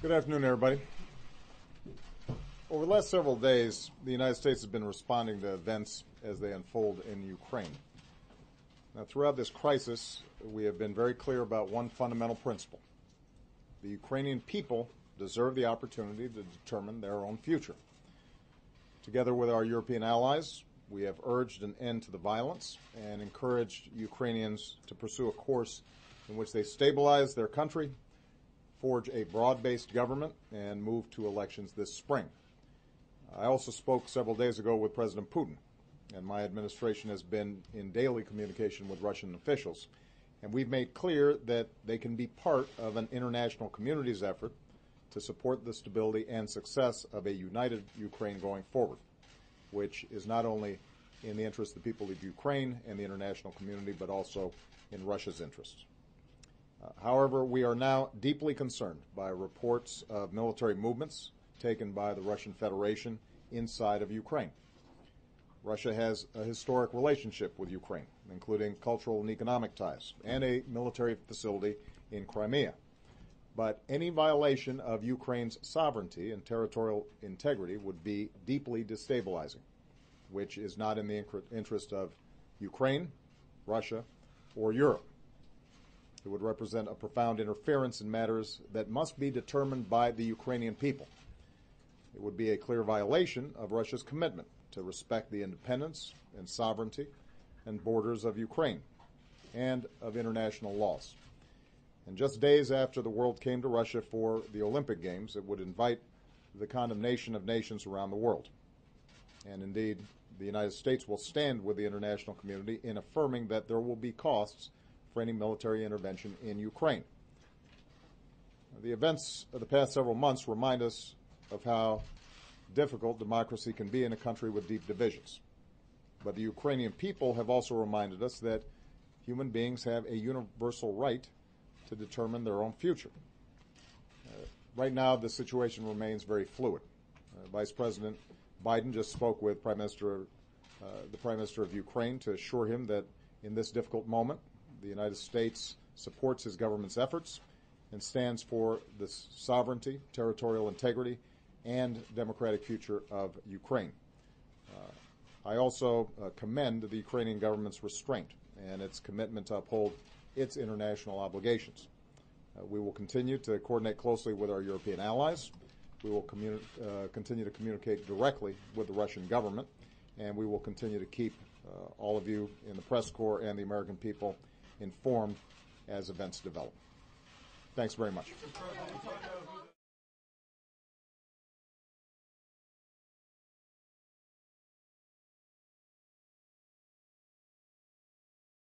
Good afternoon, everybody. Over the last several days, the United States has been responding to events as they unfold in Ukraine. Now, throughout this crisis, we have been very clear about one fundamental principle. The Ukrainian people deserve the opportunity to determine their own future. Together with our European allies, we have urged an end to the violence and encouraged Ukrainians to pursue a course in which they stabilize their country, forge a broad-based government, and move to elections this spring. I also spoke several days ago with President Putin, and my administration has been in daily communication with Russian officials, and we've made clear that they can be part of an international community's effort to support the stability and success of a united Ukraine going forward, which is not only in the interest of the people of Ukraine and the international community, but also in Russia's interests. However, we are now deeply concerned by reports of military movements taken by the Russian Federation inside of Ukraine. Russia has a historic relationship with Ukraine, including cultural and economic ties, and a military facility in Crimea. But any violation of Ukraine's sovereignty and territorial integrity would be deeply destabilizing, which is not in the interest of Ukraine, Russia, or Europe. It would represent a profound interference in matters that must be determined by the Ukrainian people. It would be a clear violation of Russia's commitment to respect the independence and sovereignty and borders of Ukraine and of international laws. And just days after the world came to Russia for the Olympic Games, it would invite the condemnation of nations around the world. And indeed, the United States will stand with the international community in affirming that there will be costs for any military intervention in Ukraine. The events of the past several months remind us of how difficult democracy can be in a country with deep divisions. But the Ukrainian people have also reminded us that human beings have a universal right to determine their own future. Right now, the situation remains very fluid. Vice President Biden just spoke with the Prime Minister of Ukraine to assure him that in this difficult moment, the United States supports his government's efforts and stands for the sovereignty, territorial integrity, and democratic future of Ukraine. I also commend the Ukrainian government's restraint and its commitment to uphold its international obligations. We will continue to coordinate closely with our European allies. We will continue to communicate directly with the Russian government, and we will continue to keep all of you in the press corps and the American people informed as events develop. Thanks very much.